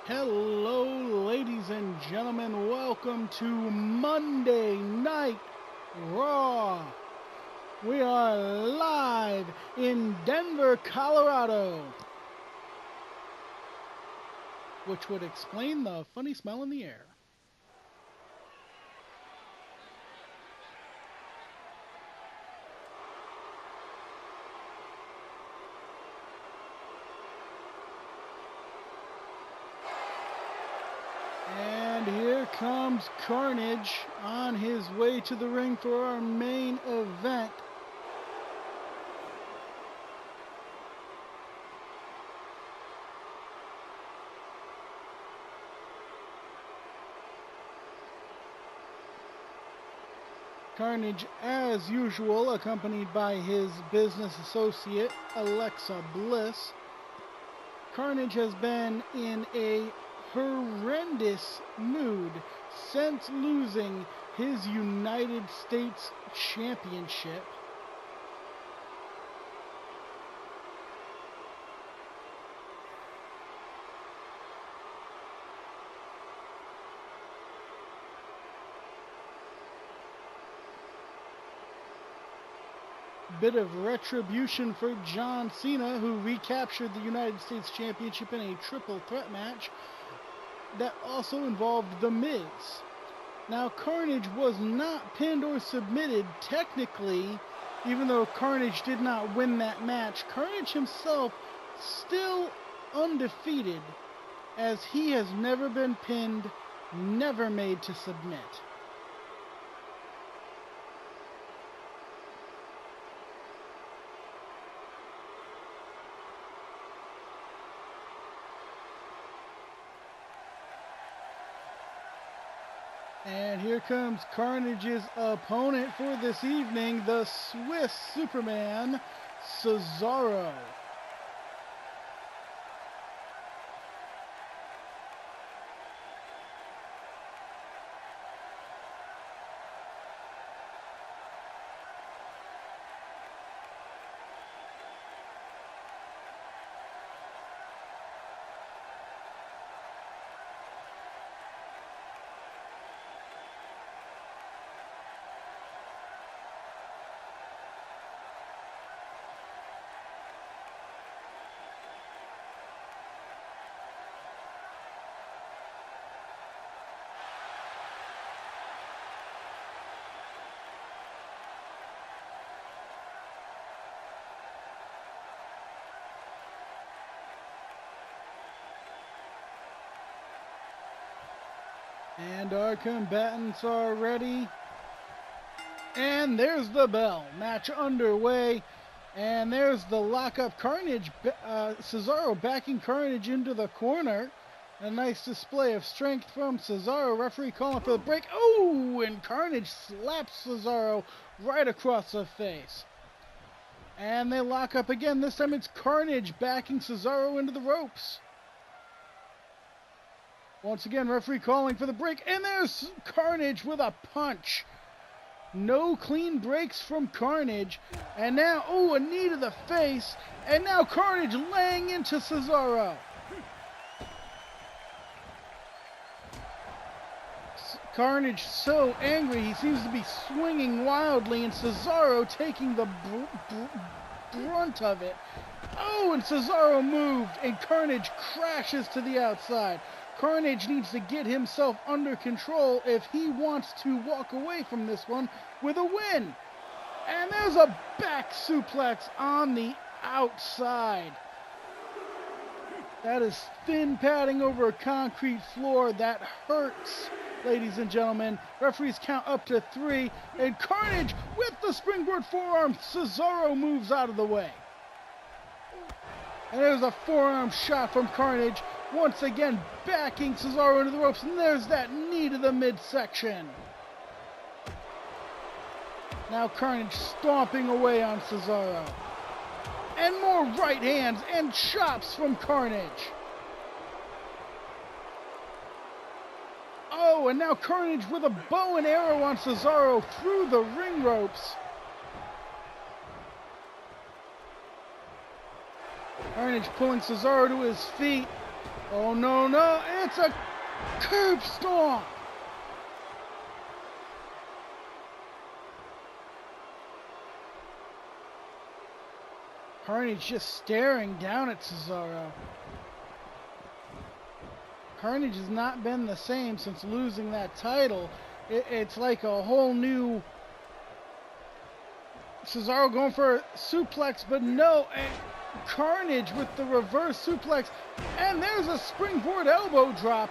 Hello, ladies and gentlemen. Welcome to Monday Night Raw. We are live in Denver, Colorado, which would explain the funny smell in the air. And here comes Karnage on his way to the ring for our main event. Karnage, as usual, accompanied by his business associate, Alexa Bliss. Karnage has been in a horrendous mood since losing his United States Championship. Bit of retribution for John Cena, who recaptured the United States Championship in a triple threat match that also involved The Miz. Now, Karnage was not pinned or submitted technically, even though Karnage did not win that match. Karnage himself still undefeated, as he has never been pinned, never made to submit. And here comes Karnage's opponent for this evening, the Swiss Superman, Cesaro. And our combatants are ready. And there's the bell. Match underway. And there's the lockup. Karnage, Cesaro backing Karnage into the corner. A nice display of strength from Cesaro. Referee calling for the break. Oh, and Karnage slaps Cesaro right across the face. And they lock up again. This time it's Karnage backing Cesaro into the ropes. Once again, referee calling for the break, and there's Karnage with a punch. No clean breaks from Karnage, and now, oh, a knee to the face, and now Karnage laying into Cesaro. Karnage so angry, he seems to be swinging wildly, and Cesaro taking the brunt of it. Oh, and Cesaro moved, and Karnage crashes to the outside. Karnage needs to get himself under control if he wants to walk away from this one with a win. And there's a back suplex on the outside. That is thin padding over a concrete floor. That hurts, ladies and gentlemen. Referees count up to 3. And Karnage with the springboard forearm. Cesaro moves out of the way. And there's a forearm shot from Karnage. Once again, backing Cesaro into the ropes, and there's that knee to the midsection. Now Karnage stomping away on Cesaro. And more right hands and chops from Karnage. Oh, and now Karnage with a bow and arrow on Cesaro through the ring ropes. Karnage pulling Cesaro to his feet. Oh, no, no. gets a curb stomp. Karnage just staring down at Cesaro. Karnage has not been the same since losing that title. It's like a whole new... Cesaro going for a suplex, but no. And Karnage with the reverse suplex. And there's a springboard elbow drop.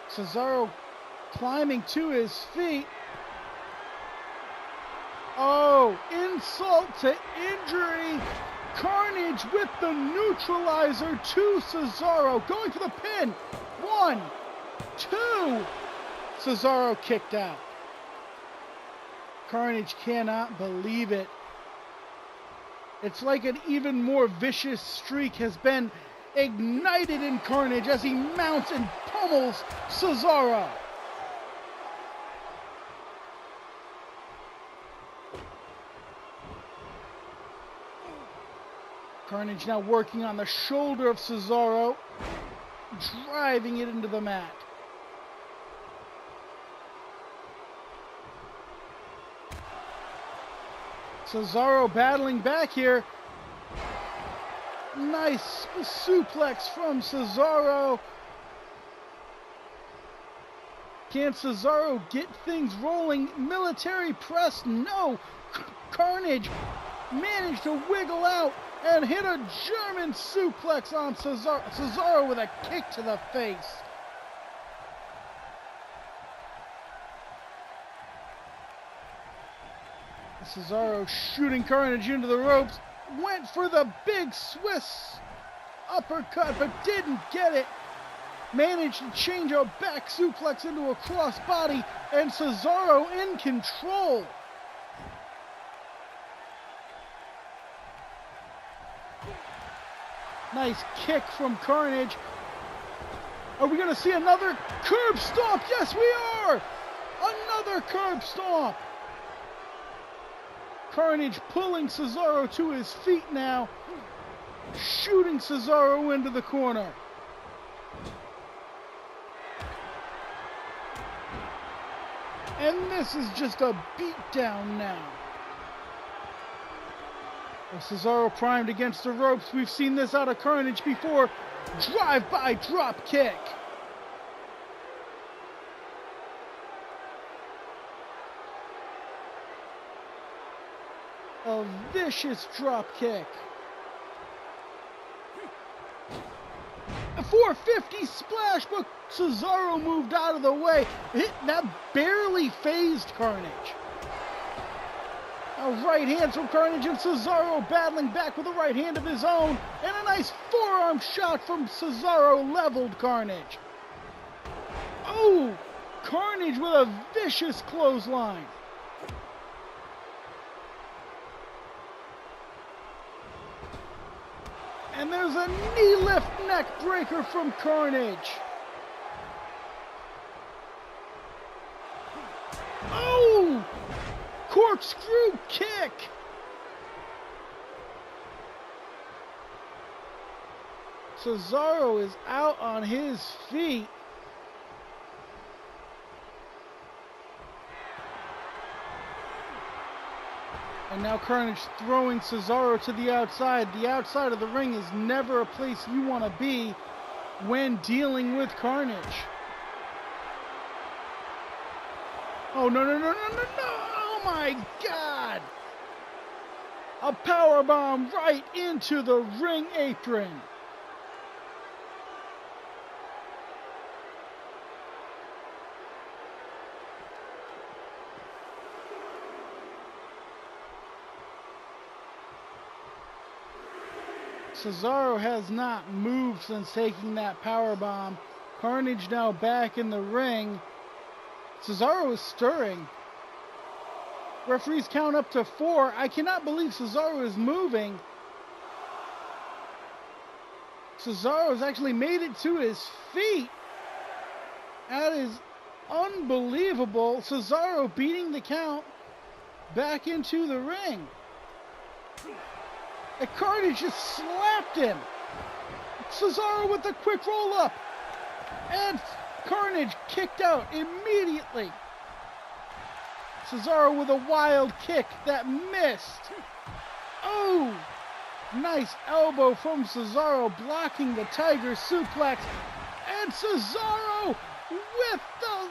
Cesaro climbing to his feet. Oh, insult to injury. Karnage with the neutralizer to Cesaro. Going for the pin. 1, 2. Cesaro kicked out. Karnage cannot believe it. It's like an even more vicious streak has been ignited in Karnage as he mounts and pummels Cesaro. Karnage now working on the shoulder of Cesaro, driving it into the mat. Cesaro battling back here. Nice suplex from Cesaro. Can Cesaro get things rolling? Military press, no. Karnage managed to wiggle out and hit a German suplex on Cesaro. Cesaro with a kick to the face. Cesaro shooting Karnage into the ropes. Went for the big Swiss uppercut, but didn't get it. Managed to change a back suplex into a crossbody, and Cesaro in control. Nice kick from Karnage. Are we going to see another curb stomp? Yes, we are! Another curb stomp. Karnage pulling Cesaro to his feet now, shooting Cesaro into the corner. And this is just a beatdown now. Well, Cesaro primed against the ropes. We've seen this out of Karnage before. Drive-by drop kick. A vicious drop kick. A 450 splash, but Cesaro moved out of the way. That barely phased Karnage. A right hand from Karnage, and Cesaro battling back with a right hand of his own. And a nice forearm shot from Cesaro leveled Karnage. Oh, Karnage with a vicious clothesline. And there's a knee lift neck breaker from Karnage. Oh! Corkscrew kick! Cesaro is out on his feet. And now Karnage throwing Cesaro to the outside. The outside of the ring is never a place you want to be when dealing with Karnage. Oh, no, no, no, no, no, no! Oh, my God! A powerbomb right into the ring apron. Cesaro has not moved since taking that powerbomb. Karnage now back in the ring. Cesaro is stirring. Referees count up to 4. I cannot believe Cesaro is moving. Cesaro has actually made it to his feet. That is unbelievable. Cesaro beating the count back into the ring. And Karnage just slapped him. Cesaro with a quick roll up. And Karnage kicked out immediately. Cesaro with a wild kick that missed. Oh, nice elbow from Cesaro blocking the Tiger suplex. And Cesaro with the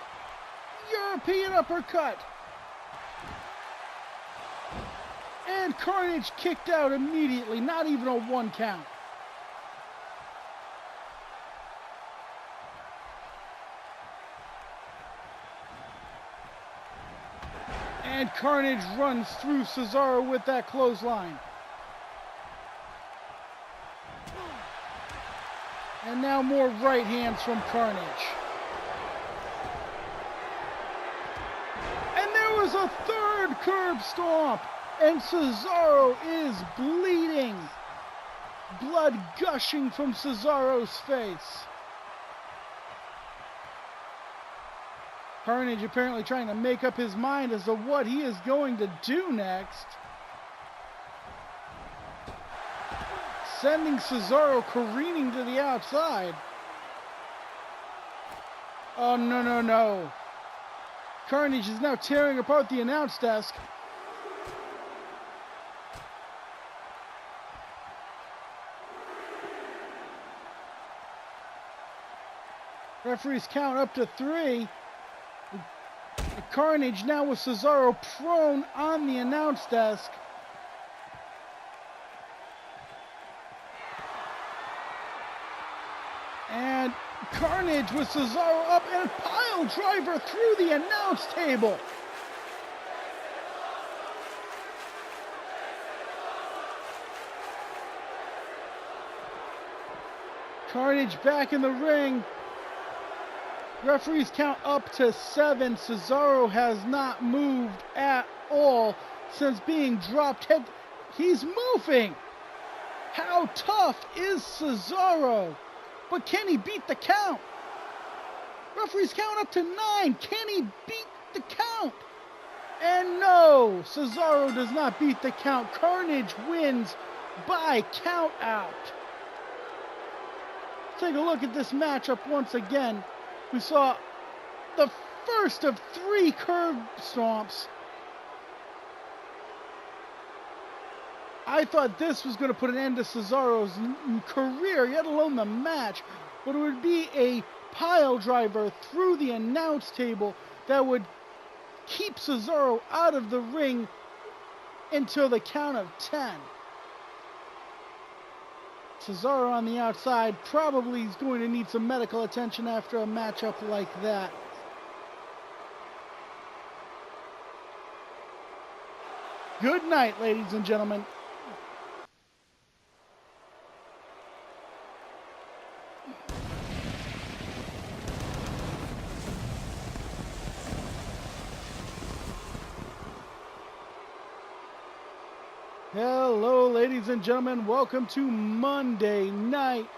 European uppercut. And Karnage kicked out immediately, not even a 1 count. And Karnage runs through Cesaro with that clothesline. And now more right hands from Karnage. And there was a third curb stomp. And Cesaro is bleeding. Blood gushing from Cesaro's face. Karnage apparently trying to make up his mind as to what he is going to do next. Sending Cesaro careening to the outside. Oh, no, no, no. Karnage is now tearing apart the announce desk. Referees count up to 3. Karnage now with Cesaro prone on the announce desk. And Karnage with Cesaro up and pile driver through the announce table. Karnage back in the ring. Referees count up to 7. Cesaro has not moved at all since being dropped head. He's moving. How tough is Cesaro? But can he beat the count? Referees count up to 9. Can he beat the count? And no, Cesaro does not beat the count. Karnage wins by count out. Take a look at this matchup once again. We saw the first of 3 curb stomps. I thought this was going to put an end to Cesaro's career, let alone the match. But it would be a pile driver through the announce table that would keep Cesaro out of the ring until the count of 10. Cesaro on the outside probably is going to need some medical attention after a matchup like that. Good night, ladies and gentlemen. Hello, ladies and gentlemen. Welcome to Monday Night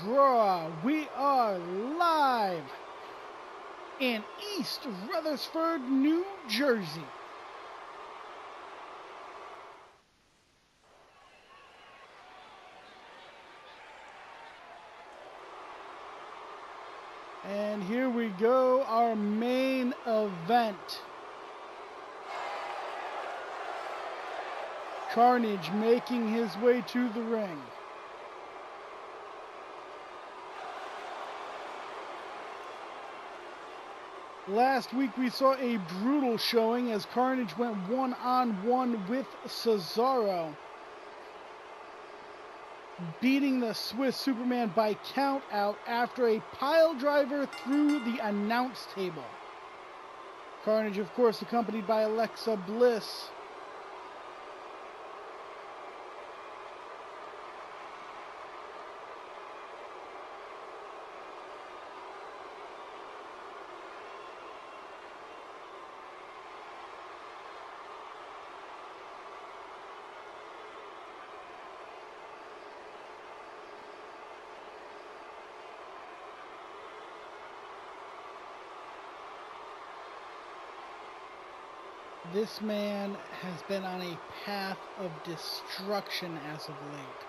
Raw. We are live in East Rutherford, New Jersey. And here we go, our main event. Karnage making his way to the ring. Last week we saw a brutal showing as Karnage went one-on-one with Cesaro, beating the Swiss Superman by count out after a pile driver through the announce table. Karnage, of course, accompanied by Alexa Bliss. This man has been on a path of destruction as of late.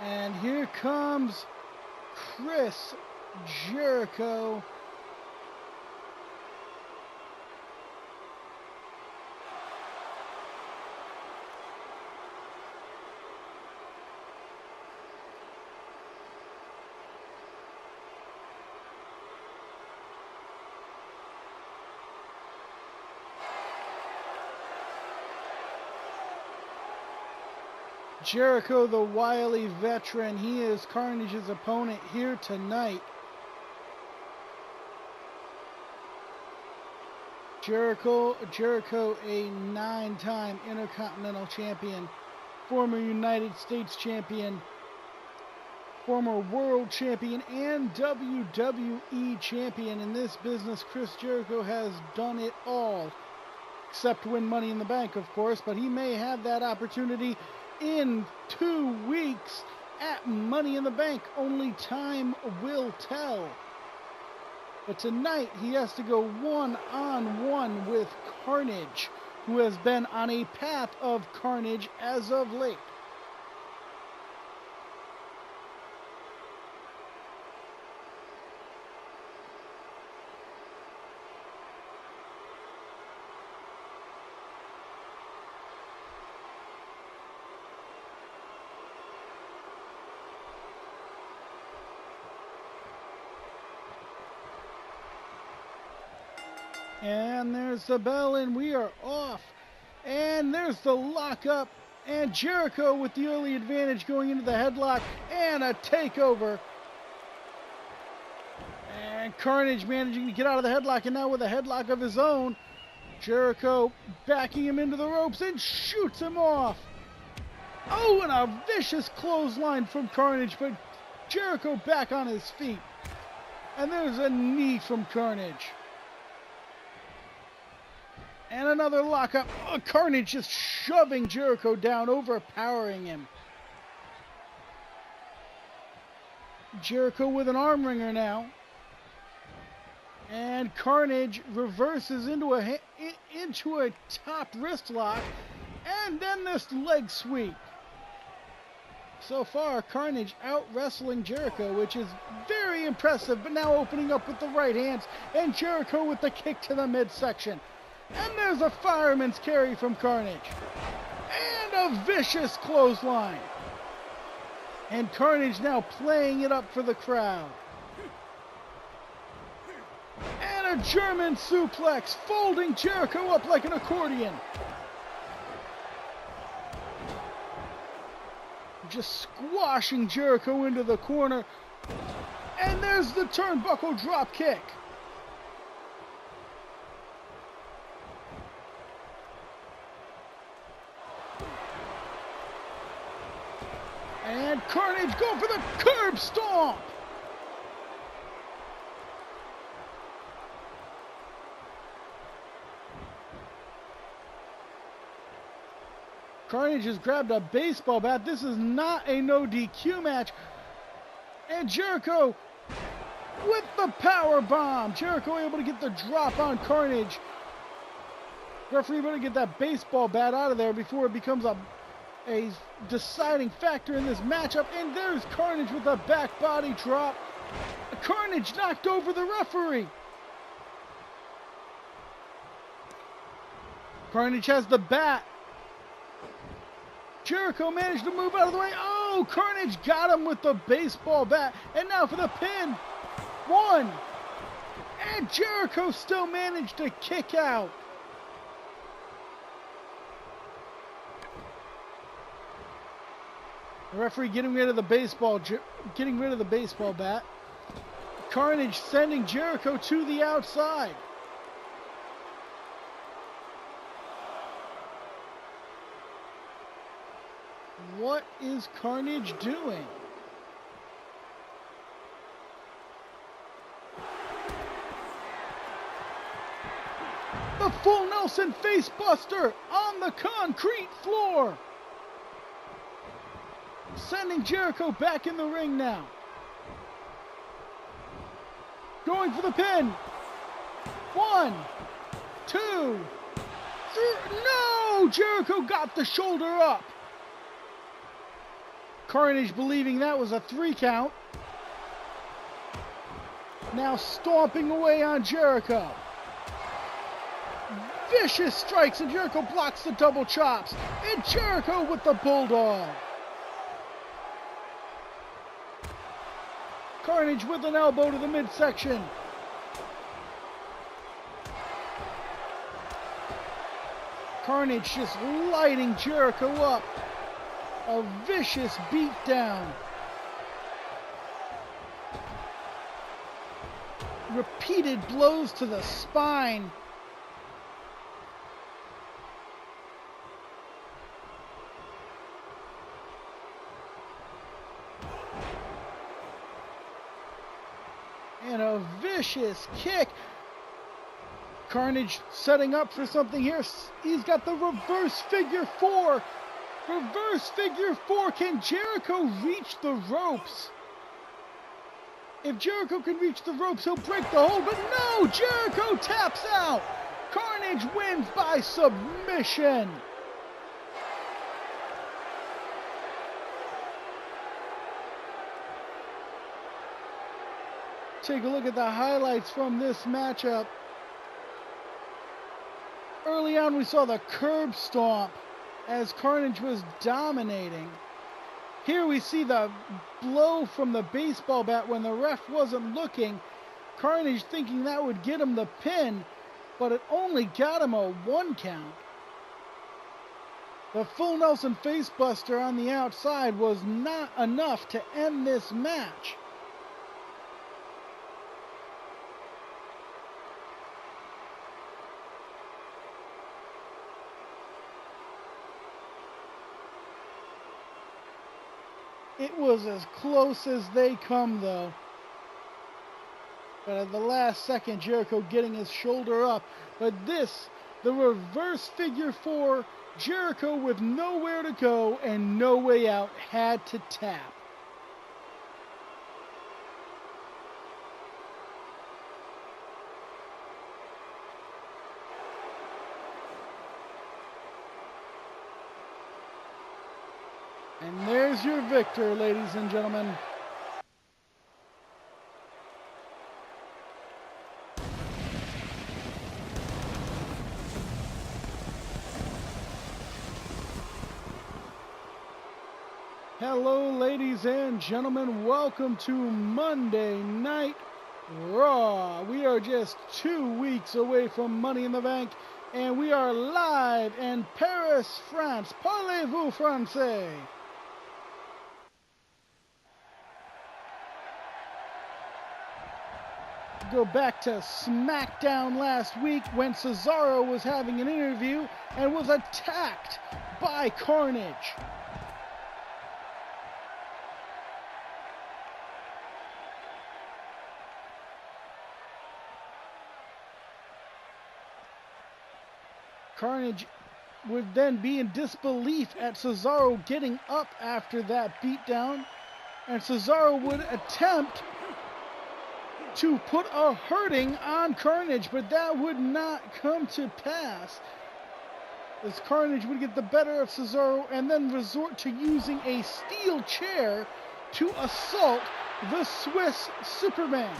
And here comes Chris Jericho. Jericho, the wily veteran, he is Carnage's opponent here tonight. Jericho, a 9-time Intercontinental Champion, former United States Champion, former World Champion, and WWE Champion. In this business, Chris Jericho has done it all, except win Money in the Bank, of course, but he may have that opportunity in 2 weeks at Money in the Bank. Only time will tell. But tonight he has to go one-on-one with Karnage, who has been on a path of carnage as of late. And there's the bell, and we are off. And there's the lockup. And Jericho with the early advantage going into the headlock. And a takeover. And Karnage managing to get out of the headlock. And now with a headlock of his own, Jericho backing him into the ropes and shoots him off. Oh, and a vicious clothesline from Karnage. But Jericho back on his feet. And there's a knee from Karnage. And another lockup. Oh, Karnage just shoving Jericho down, overpowering him. Jericho with an arm wringer now. And Karnage reverses into a top wrist lock. And then this leg sweep. So far, Karnage out wrestling Jericho, which is very impressive, but now opening up with the right hands. And Jericho with the kick to the midsection. And there's a fireman's carry from Karnage. And a vicious clothesline. And Karnage now playing it up for the crowd. And a German suplex, folding Jericho up like an accordion. Just squashing Jericho into the corner. And there's the turnbuckle drop kick. And Karnage going for the curb stomp. Karnage has grabbed a baseball bat. This is not a no DQ match. And Jericho with the power bomb. Jericho able to get the drop on Karnage. Referee better get that baseball bat out of there before it becomes a deciding factor in this matchup. And there's Karnage with a back body drop. Karnage knocked over the referee. Karnage has the bat. Jericho managed to move out of the way. Oh, Karnage got him with the baseball bat. And now for the pin. 1. And Jericho still managed to kick out. The referee getting rid of the baseball bat. Karnage sending Jericho to the outside. What is Karnage doing? The full Nelson face buster on the concrete floor. Sending Jericho back in the ring now. Going for the pin. 1, 2, 3. No! Jericho got the shoulder up. Karnage believing that was a 3 count. Now stomping away on Jericho. Vicious strikes, and Jericho blocks the double chops. And Jericho with the bulldog. Karnage with an elbow to the midsection. Karnage just lighting Jericho up. A vicious beatdown. Repeated blows to the spine. And a vicious kick. Karnage setting up for something here. He's got the reverse figure 4. Reverse figure 4. Can Jericho reach the ropes? If Jericho can reach the ropes, he'll break the hold. But no! Jericho taps out. Karnage wins by submission. Take a look at the highlights from this matchup. Early on, we saw the curb stomp as Karnage was dominating. Here we see the blow from the baseball bat when the ref wasn't looking. Karnage thinking that would get him the pin, but it only got him a 1 count. The full Nelson facebuster on the outside was not enough to end this match. It was as close as they come, though. But at the last second, Jericho getting his shoulder up. But this, the reverse figure 4, Jericho with nowhere to go and no way out, had to tap. And there's your victor, ladies and gentlemen. Hello, ladies and gentlemen. Welcome to Monday Night Raw. We are just 2 weeks away from Money in the Bank, and we are live in Paris, France. Parlez-vous français? Go back to SmackDown last week when Cesaro was having an interview and was attacked by Karnage. Karnage would then be in disbelief at Cesaro getting up after that beatdown, and Cesaro would attempt to put a hurting on Karnage, but that would not come to pass, as Karnage would get the better of Cesaro and then resort to using a steel chair to assault the Swiss Superman.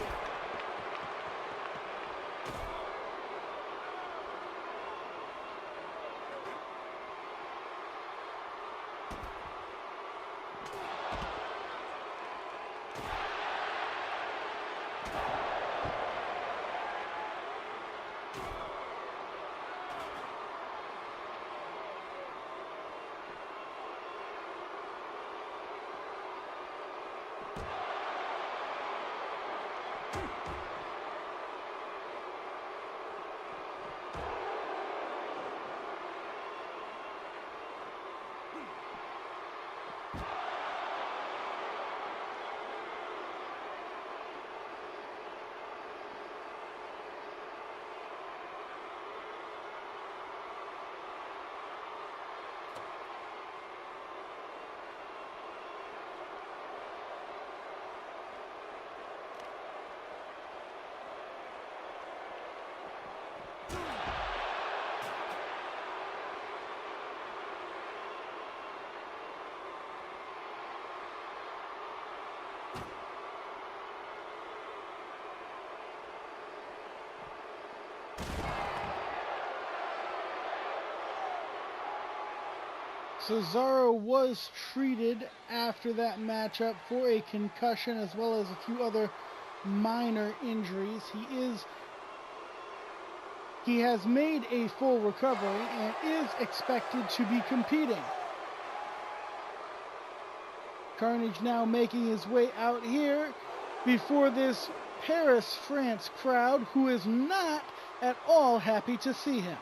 Cesaro was treated after that matchup for a concussion as well as a few other minor injuries. He has made a full recovery and is expected to be competing. Karnage now making his way out here before this Paris, France crowd, who is not at all happy to see him.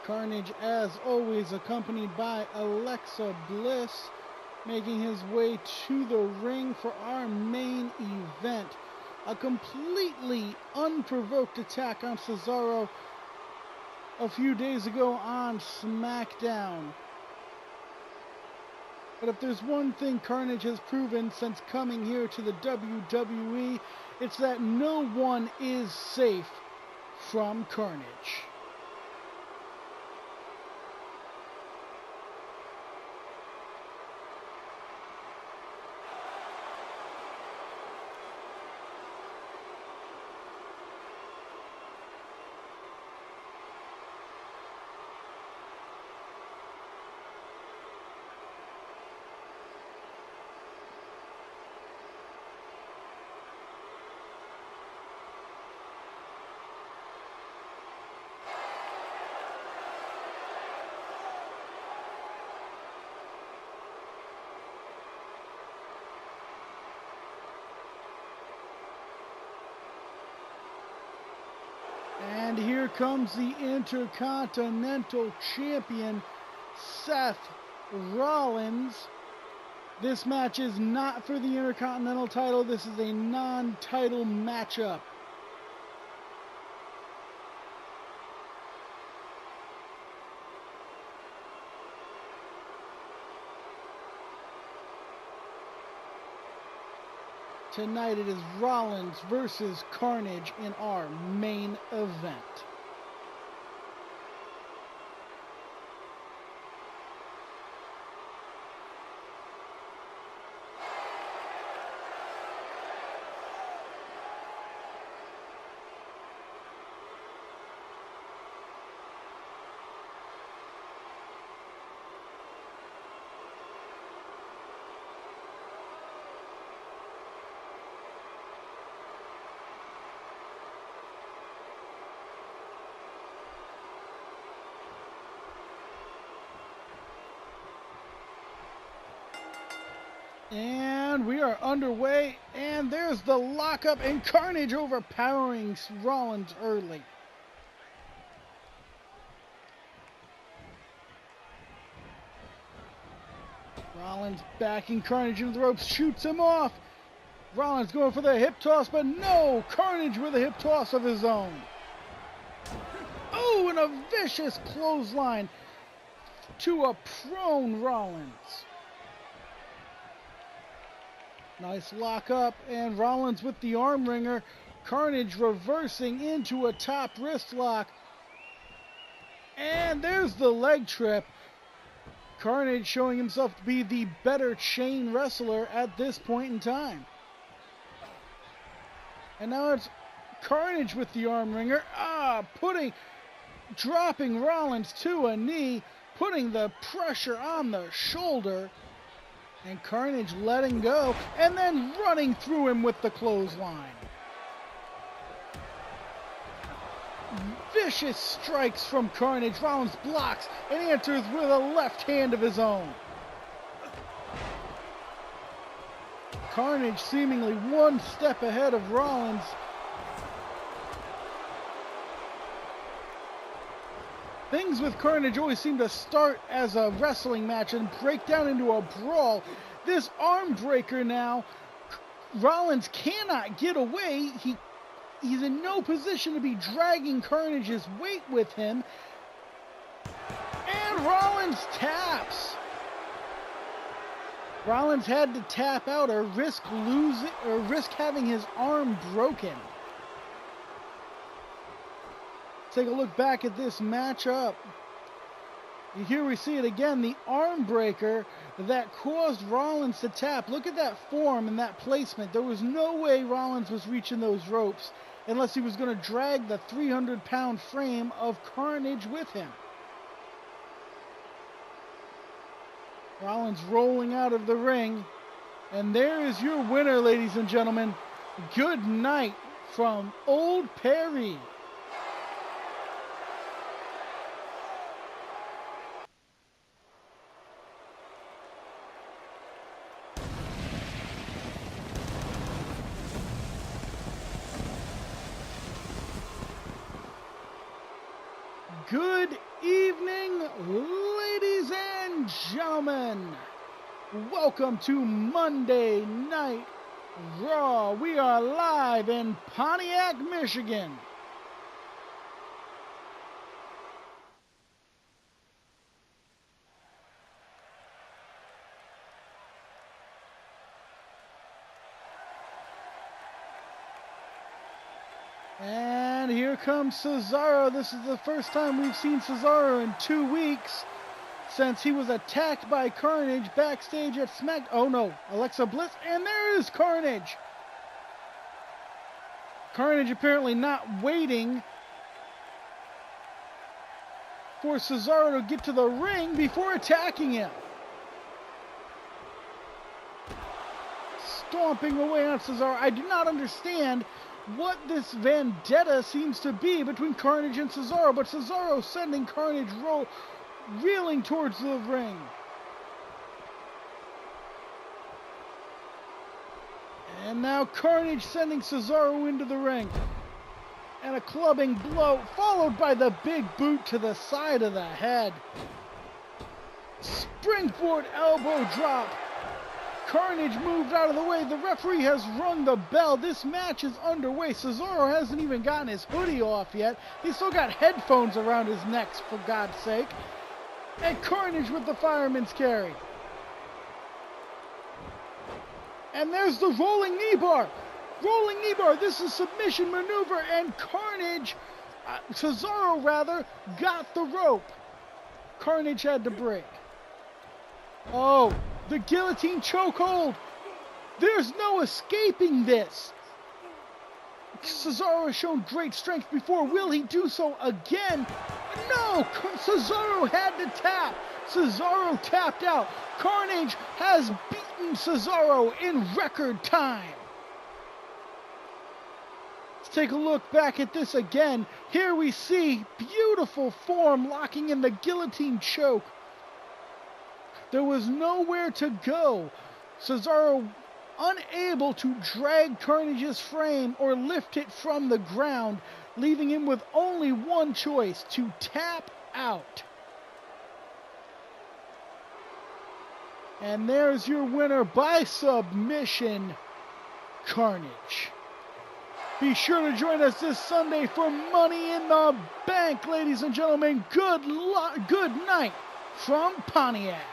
Karnage, as always, accompanied by Alexa Bliss, making his way to the ring for our main event. A completely unprovoked attack on Cesaro a few days ago on SmackDown. But if there's one thing Karnage has proven since coming here to the WWE, it's that no one is safe from Karnage. And here comes the Intercontinental Champion, Seth Rollins. This match is not for the Intercontinental title. This is a non-title matchup. Tonight it is Rollins versus Karnage in our main event. And we are underway, and there's the lockup, and Karnage overpowering Rollins early. Rollins backing Karnage into the ropes, shoots him off. Rollins going for the hip toss, but no, Karnage with a hip toss of his own. Oh, and a vicious clothesline to a prone Rollins. Nice lock up, and Rollins with the arm wringer. Karnage reversing into a top wrist lock. And there's the leg trip. Karnage showing himself to be the better chain wrestler at this point in time. And now it's Karnage with the arm wringer. Dropping Rollins to a knee, putting the pressure on the shoulder. And Karnage letting go, and then running through him with the clothesline. Vicious strikes from Karnage. Rollins blocks and answers with a left hand of his own. Karnage seemingly one step ahead of Rollins. Things with Karnage always seem to start as a wrestling match and break down into a brawl. This arm breaker now, Rollins cannot get away. He's in no position to be dragging Karnage's weight with him. And Rollins taps. Rollins had to tap out or risk having his arm broken. Take a look back at this matchup. Here we see it again, the arm breaker that caused Rollins to tap. Look at that form and that placement. There was no way Rollins was reaching those ropes unless he was going to drag the 300-pound frame of Karnage with him. Rollins rolling out of the ring. And there is your winner, ladies and gentlemen. Good night from Old Perry. Good evening, ladies and gentlemen. Welcome to Monday Night Raw. We are live in Pontiac, Michigan. And here comes Cesaro. This is the first time we've seen Cesaro in 2 weeks since he was attacked by Karnage backstage at Smack. Oh no, Alexa Bliss, and there is Karnage. Karnage apparently not waiting for Cesaro to get to the ring before attacking him. Stomping away on Cesaro. I do not understand what this vendetta seems to be between Karnage and Cesaro, but Cesaro sending Karnage reeling towards the ring. And now Karnage sending Cesaro into the ring. And a clubbing blow, followed by the big boot to the side of the head. Springboard elbow drop. Karnage moved out of the way. The referee has rung the bell. This match is underway. Cesaro hasn't even gotten his hoodie off yet. He's still got headphones around his neck, for God's sake. And Karnage with the fireman's carry. And there's the rolling knee bar. Rolling knee bar. This is submission maneuver. And Karnage, Cesaro rather, got the rope. Karnage had to break. Oh, the guillotine chokehold. There's no escaping this. Cesaro has shown great strength before. Will he do so again? No! Cesaro had to tap. Cesaro tapped out. Karnage has beaten Cesaro in record time. Let's take a look back at this again. Here we see beautiful form locking in the guillotine choke. There was nowhere to go. Cesaro unable to drag Karnage's frame or lift it from the ground, leaving him with only one choice: to tap out. And there's your winner by submission, Karnage. Be sure to join us this Sunday for Money in the Bank, ladies and gentlemen. Good night from Pontiac.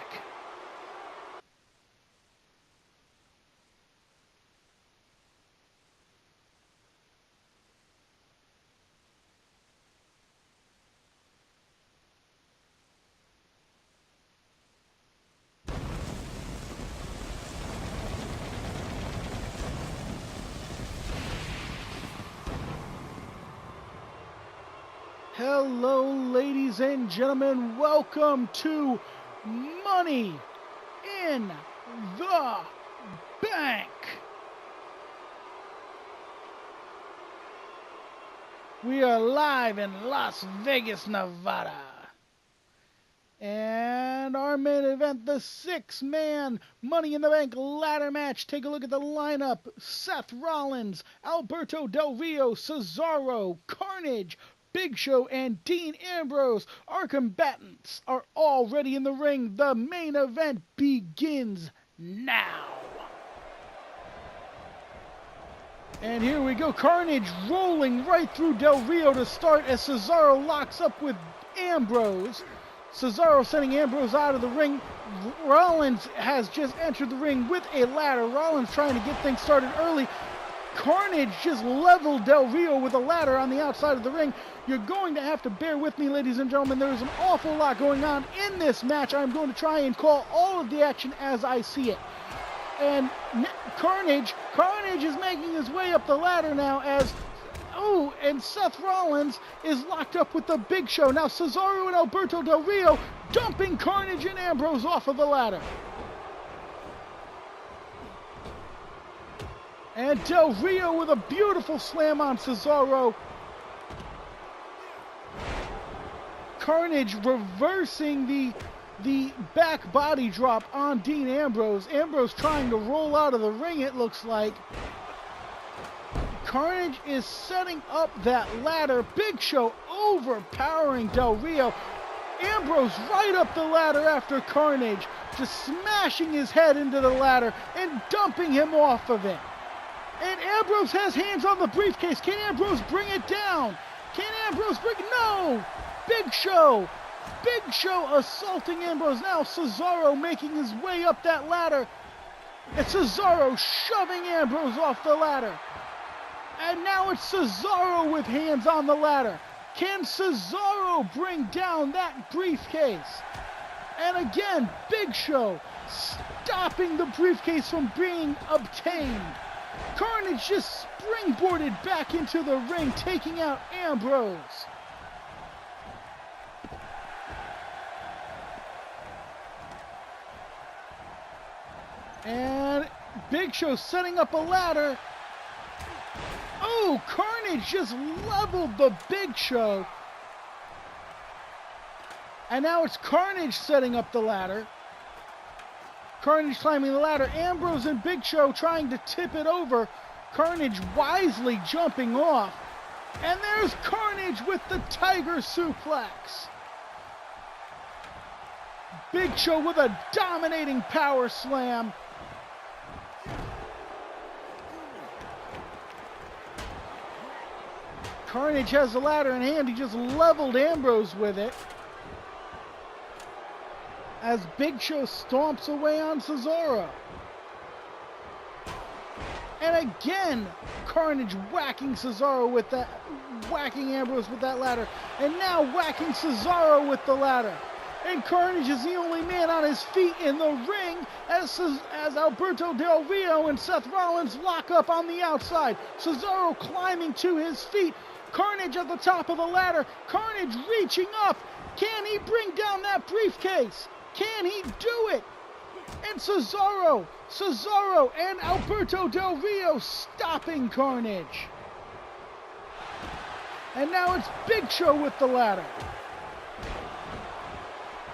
Hello, ladies and gentlemen. Welcome to Money in the Bank. We are live in Las Vegas, Nevada. And our main event, the 6-man Money in the Bank ladder match. Take a look at the lineup. Seth Rollins, Alberto Del Rio, Cesaro, Karnage, Big Show, and Dean Ambrose. Our combatants are already in the ring. The main event begins now. And here we go. Karnage rolling right through Del Rio to start as Cesaro locks up with Ambrose. Cesaro sending Ambrose out of the ring. Rollins has just entered the ring with a ladder. Rollins trying to get things started early. Karnage just leveled Del Rio with a ladder on the outside of the ring. You're going to have to bear with me, ladies and gentlemen. There is an awful lot going on in this match. I'm going to try and call all of the action as I see it. And Karnage is making his way up the ladder now as, and Seth Rollins is locked up with the Big Show. Now Cesaro and Alberto Del Rio dumping Karnage and Ambrose off of the ladder. And Del Rio with a beautiful slam on Cesaro. Karnage reversing the back body drop on Dean Ambrose. Ambrose trying to roll out of the ring, it looks like. Karnage is setting up that ladder. Big Show overpowering Del Rio. Ambrose right up the ladder after Karnage, just smashing his head into the ladder and dumping him off of it. And Ambrose has hands on the briefcase. Can Ambrose bring it down? Can Ambrose bring it? No! Big Show assaulting Ambrose. Now Cesaro making his way up that ladder. And Cesaro shoving Ambrose off the ladder. And now it's Cesaro with hands on the ladder. Can Cesaro bring down that briefcase? And again, Big Show stopping the briefcase from being obtained. Karnage just springboarded back into the ring, taking out Ambrose. And Big Show setting up a ladder. Karnage just leveled the Big Show. And now it's Karnage setting up the ladder. Karnage climbing the ladder. Ambrose and Big Show trying to tip it over. Karnage wisely jumping off. And there's Karnage with the Tiger Suplex. Big Show with a dominating power slam. Karnage has the ladder in hand. He just leveled Ambrose with it. As Big Show stomps away on Cesaro. And again, Karnage whacking Cesaro with that, whacking Ambrose with that ladder. And now whacking Cesaro with the ladder. And Karnage is the only man on his feet in the ring as Alberto Del Rio and Seth Rollins lock up on the outside. Cesaro climbing to his feet. Karnage at the top of the ladder. Karnage reaching up. Can he bring down that briefcase? Can he do it? And Cesaro and Alberto Del Rio stopping Karnage. And now it's Big Show with the ladder.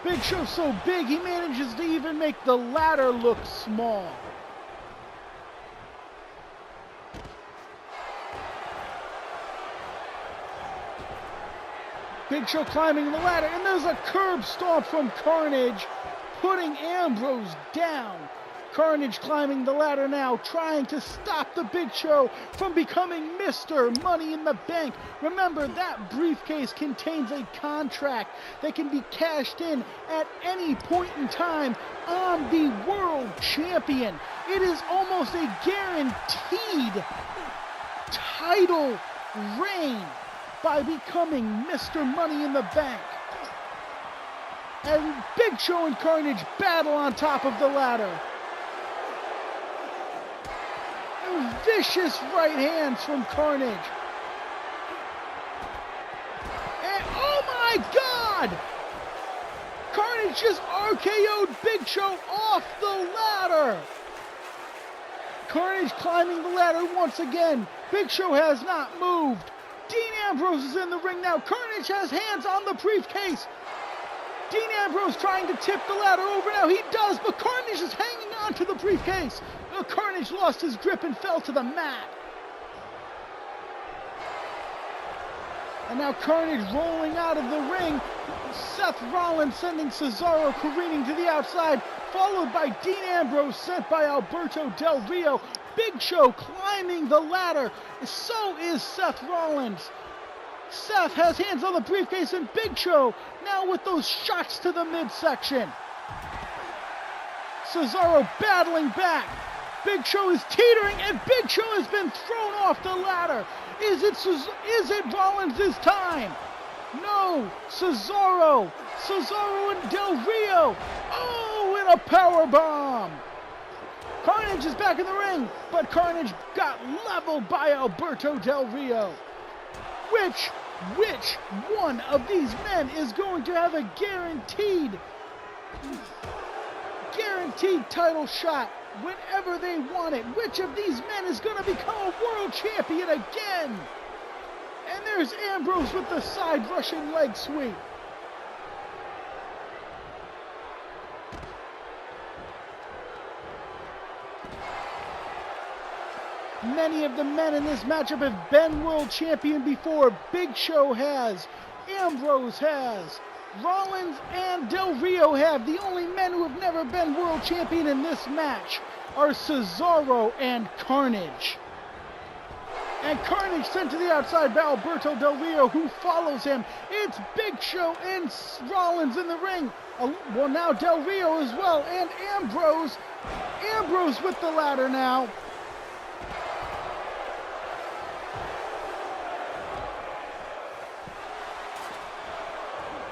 Big Show's so big, he manages to even make the ladder look small. Big Show climbing the ladder, and there's a curb stomp from Karnage, putting Ambrose down. Karnage climbing the ladder now, trying to stop the Big Show from becoming Mr. Money in the Bank. Remember, that briefcase contains a contract that can be cashed in at any point in time on the world champion. It is almost a guaranteed title reign by becoming Mr. Money in the Bank. And Big Show and Karnage battle on top of the ladder. Vicious right hands from Karnage. And oh my God! Karnage just RKO'd Big Show off the ladder. Karnage climbing the ladder once again. Big Show has not moved. Dean Ambrose is in the ring now. Karnage has hands on the briefcase. Dean Ambrose trying to tip the ladder over now. He does, but Karnage is hanging on to the briefcase. Karnage lost his grip and fell to the mat. And now Karnage rolling out of the ring. Seth Rollins sending Cesaro careening to the outside, followed by Dean Ambrose sent by Alberto Del Rio. Big Show climbing the ladder. So is Seth Rollins. Seth has hands on the briefcase, and Big Show now with those shots to the midsection. Cesaro battling back. Big Show is teetering, and Big Show has been thrown off the ladder. Is it Rollins' time? No, Cesaro and Del Rio. Oh, and a power bomb. Karnage is back in the ring, but Karnage got leveled by Alberto Del Rio. Which one of these men is going to have a guaranteed title shot whenever they want it? Which of these men is going to become a world champion again? And there's Ambrose with the side Russian leg sweep. Many of the men in this matchup have been world champion before. Big Show has, Ambrose has, Rollins and Del Rio have. The only men who have never been world champion in this match are Cesaro and Karnage. And Karnage sent to the outside by Alberto Del Rio, who follows him. It's Big Show and Rollins in the ring. Well, now Del Rio as well, and Ambrose with the ladder now.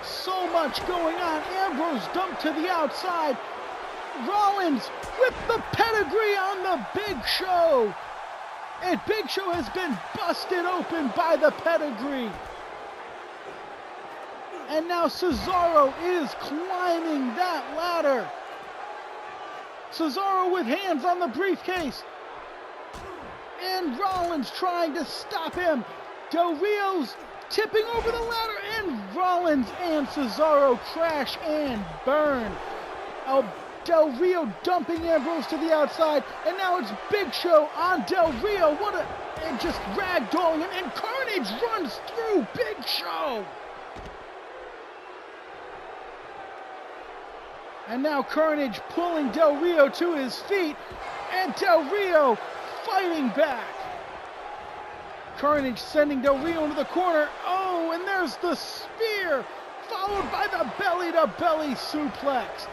So much going on. Ambrose dumped to the outside. Rollins with the pedigree on the Big Show. And Big Show has been busted open by the pedigree. And now Cesaro is climbing that ladder. Cesaro with hands on the briefcase. And Rollins trying to stop him. Del Rio's tipping over the ladder, and Rollins and Cesaro crash and burn. Del Rio dumping Ambrose to the outside, and now it's Big Show on Del Rio. And just ragdolling him, and Karnage runs through Big Show. And now Karnage pulling Del Rio to his feet, and Del Rio fighting back. Karnage sending Del Rio into the corner. Oh, and there's the spear, followed by the belly-to-belly suplex.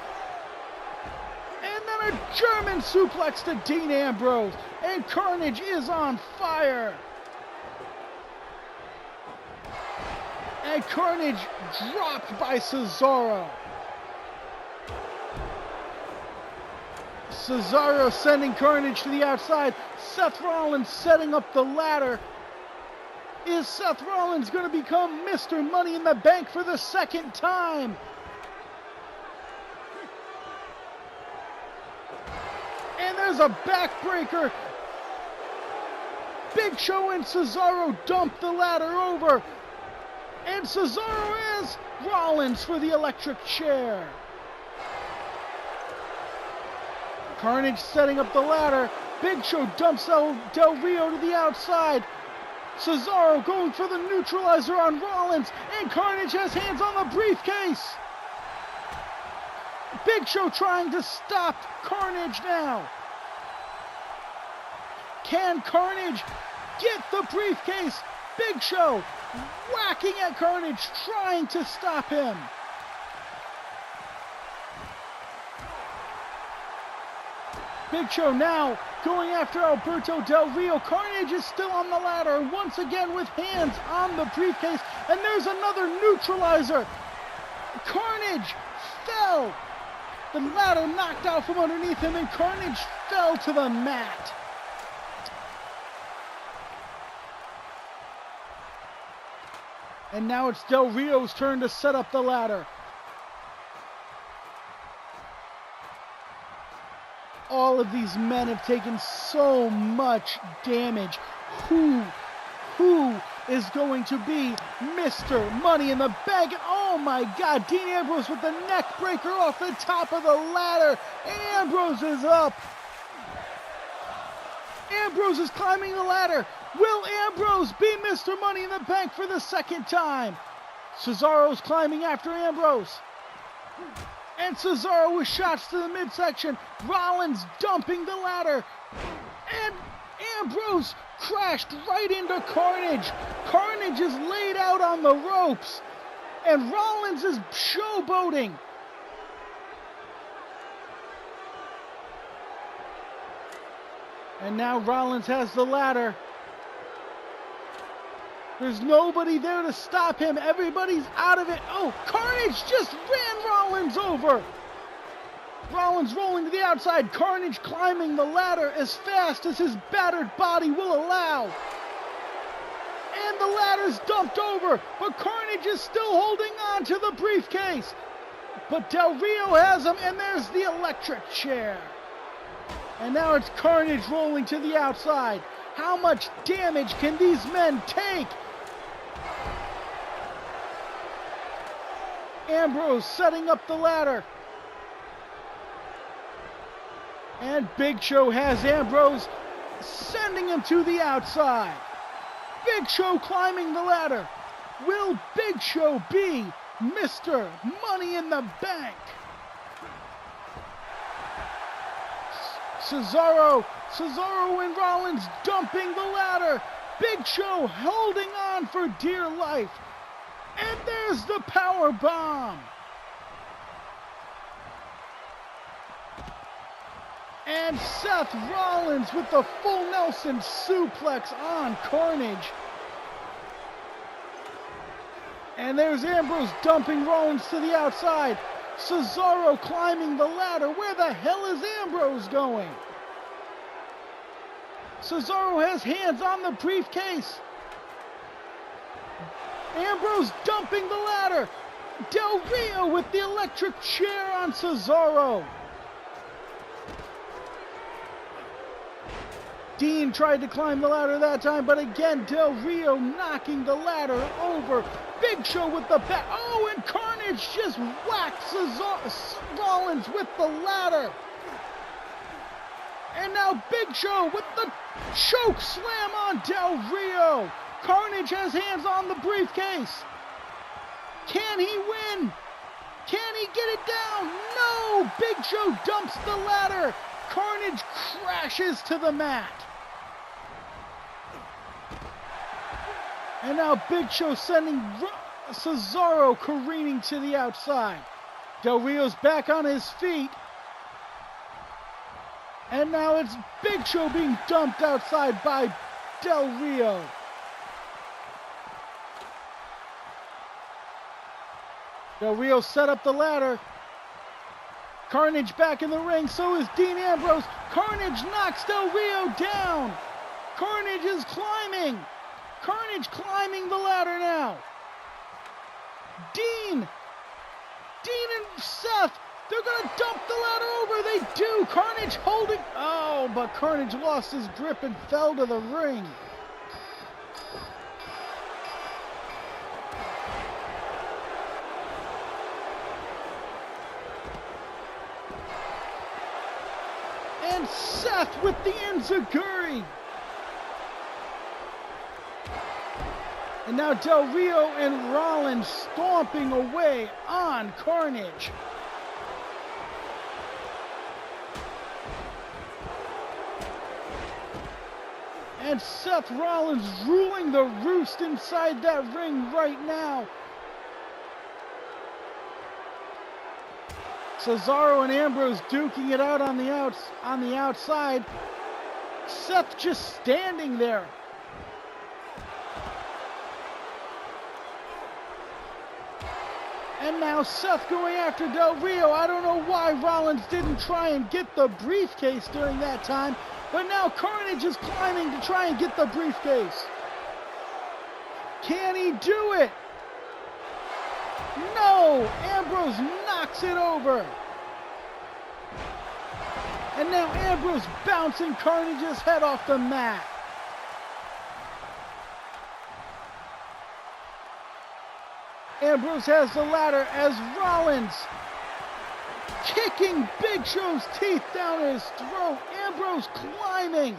And then a German suplex to Dean Ambrose. And Karnage is on fire. And Karnage dropped by Cesaro. Cesaro sending Karnage to the outside. Seth Rollins setting up the ladder. Is Seth Rollins going to become Mr. Money in the Bank for the second time? And there's a backbreaker. Big Show and Cesaro dump the ladder over. And Cesaro has Rollins for the electric chair. Karnage setting up the ladder. Big Show dumps Del Rio to the outside. Cesaro going for the neutralizer on Rollins, and Karnage has hands on the briefcase. Big Show trying to stop Karnage now. Can Karnage get the briefcase? Big Show whacking at Karnage, trying to stop him. Big Show now going after Alberto Del Rio. Karnage is still on the ladder, once again with hands on the briefcase. And there's another neutralizer. Karnage fell. The ladder knocked out from underneath him, and Karnage fell to the mat. And now it's Del Rio's turn to set up the ladder. All of these men have taken so much damage. Who is going to be Mr. Money in the Bank? Oh my God, Dean Ambrose with the neck breaker off the top of the ladder. Ambrose is up. Ambrose is climbing the ladder. Will Ambrose be Mr. Money in the Bank for the second time? Cesaro's climbing after Ambrose. And Cesaro with shots to the midsection. Rollins dumping the ladder. And Ambrose crashed right into Karnage. Karnage is laid out on the ropes. And Rollins is showboating. And now Rollins has the ladder. There's nobody there to stop him. Everybody's out of it. Oh, Karnage just ran Rollins over. Rollins rolling to the outside. Karnage climbing the ladder as fast as his battered body will allow. And the ladder's dumped over, but Karnage is still holding on to the briefcase. But Del Rio has him, and there's the electric chair. And now it's Karnage rolling to the outside. How much damage can these men take? Ambrose setting up the ladder. And Big Show has Ambrose sending him to the outside. Big Show climbing the ladder. Will Big Show be Mr. Money in the Bank? Cesaro and Rollins dumping the ladder. Big Show holding on for dear life. And there's the power bomb. And Seth Rollins with the full Nelson suplex on Karnage. And there's Ambrose dumping Rollins to the outside. Cesaro climbing the ladder. Where the hell is Ambrose going? Cesaro has hands on the briefcase. Ambrose dumping the ladder. Del Rio with the electric chair on Cesaro. Dean tried to climb the ladder that time, but again, Del Rio knocking the ladder over. Big Show with the back. Oh, and Karnage just whacks Rollins with the ladder. And now Big Show with the choke slam on Del Rio. Karnage has hands on the briefcase. Can he win? Can he get it down? No! Big Show dumps the ladder. Karnage crashes to the mat. And now Big Show sending Cesaro careening to the outside. Del Rio's back on his feet. And now it's Big Show being dumped outside by Del Rio. Del Rio set up the ladder. Karnage back in the ring, so is Dean Ambrose. Karnage knocks Del Rio down. Karnage is climbing. Karnage climbing the ladder now. Dean and Seth, they're going to dump the ladder over. They do. Karnage holding. Oh, but Karnage lost his grip and fell to the ring. And Seth with the enziguri. And now Del Rio and Rollins stomping away on Karnage. And Seth Rollins ruling the roost inside that ring right now. Cesaro and Ambrose duking it out on the outside. Seth just standing there. And now Seth going after Del Rio. I don't know why Rollins didn't try and get the briefcase during that time, but now Karnage is climbing to try and get the briefcase. Can he do it? No! Ambrose knocks it over. And now Ambrose bouncing Karnage's head off the mat. Ambrose has the ladder as Rollins kicking Big Show's teeth down his throat. Ambrose climbing.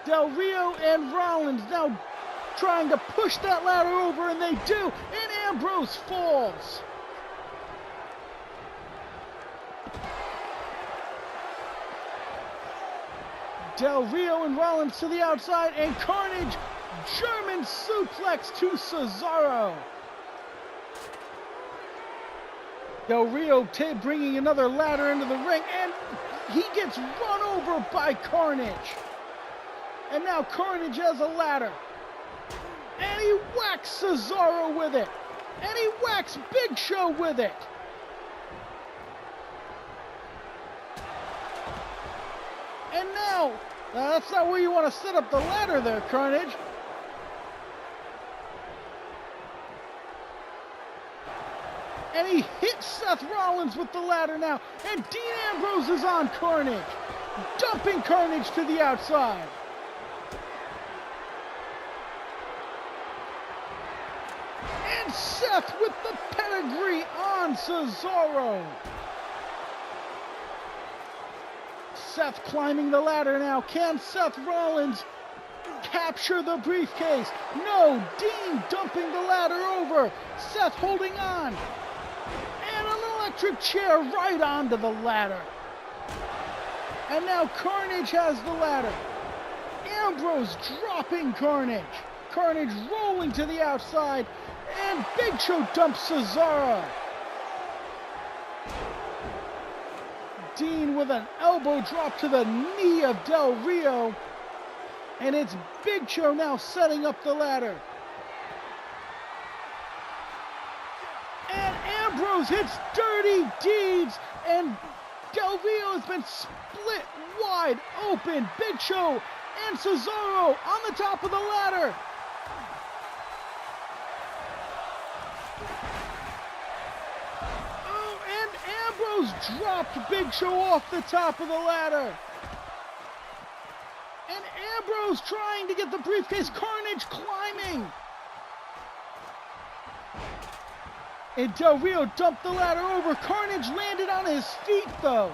Del Rio and Rollins now trying to push that ladder over, and they do, and Ambrose falls. Del Rio and Rollins to the outside, and Karnage German suplex to Cesaro. Del Rio bringing another ladder into the ring, and he gets run over by Karnage. And now Karnage has a ladder. And he whacks Cesaro with it. And he whacks Big Show with it. And now, that's not where you want to set up the ladder there, Karnage. And he hits Seth Rollins with the ladder now. And Dean Ambrose is on Karnage, dumping Karnage to the outside. And Seth with the pedigree on Cesaro. Seth climbing the ladder now. Can Seth Rollins capture the briefcase? No, Dean dumping the ladder over. Seth holding on. And an electric chair right onto the ladder. And now Karnage has the ladder. Ambrose dropping Karnage. Karnage rolling to the outside. And Big Show dumps Cesaro. Dean with an elbow drop to the knee of Del Rio. And it's Big Show now setting up the ladder. And Ambrose hits Dirty Deeds. And Del Rio has been split wide open. Big Show and Cesaro on the top of the ladder. Ambrose dropped Big Show off the top of the ladder. And Ambrose trying to get the briefcase. Karnage climbing. And Del Rio dumped the ladder over. Karnage landed on his feet though.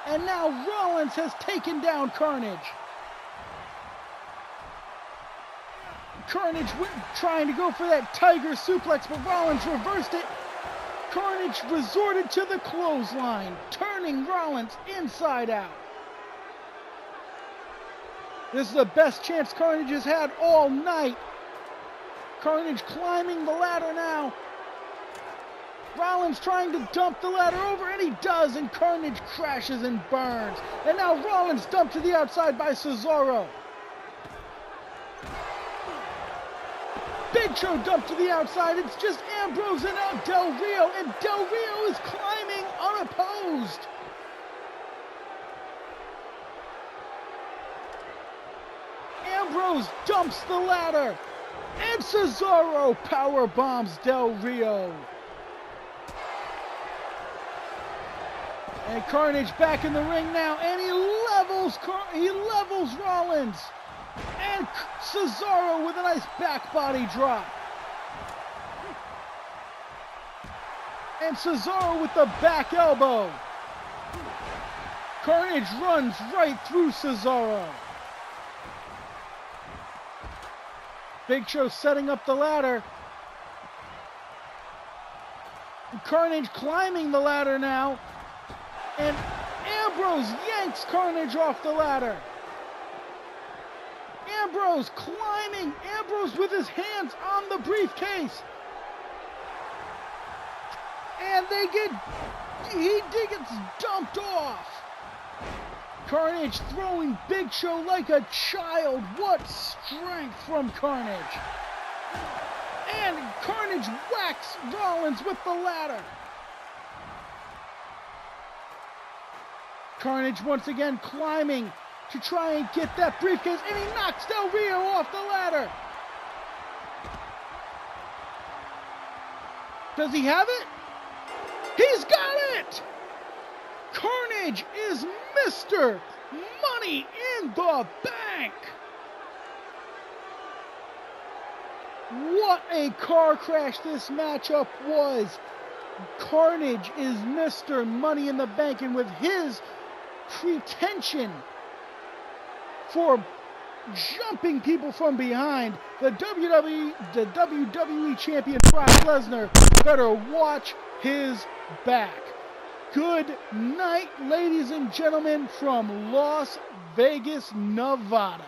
And now Rollins has taken down Karnage. Karnage trying to go for that tiger suplex, but Rollins reversed it. Karnage resorted to the clothesline, turning Rollins inside out. This is the best chance Karnage has had all night. Karnage climbing the ladder now. Rollins trying to dump the ladder over, and he does, and Karnage crashes and burns. And now Rollins dumped to the outside by Cesaro. Big Show dumped to the outside. It's just Ambrose and now Del Rio. And Del Rio is climbing unopposed. Ambrose dumps the ladder. And Cesaro power bombs Del Rio. And Karnage back in the ring now. And he levels Rollins. And Cesaro with a nice back body drop. And Cesaro with the back elbow. Karnage runs right through Cesaro. Big Show setting up the ladder. Karnage climbing the ladder now. And Ambrose yanks Karnage off the ladder. Ambrose climbing. Ambrose with his hands on the briefcase. And he gets dumped off. Karnage throwing Big Show like a child. What strength from Karnage. And Karnage whacks Rollins with the ladder. Karnage once again climbing to try and get that briefcase, and he knocks Del Rio off the ladder. Does he have it? He's got it! Karnage is Mr. Money in the Bank! What a car crash this matchup was. Karnage is Mr. Money in the Bank, and with his pretension for jumping people from behind, the WWE champion Brock Lesnar better watch his back. Good night, ladies and gentlemen, from Las Vegas, Nevada.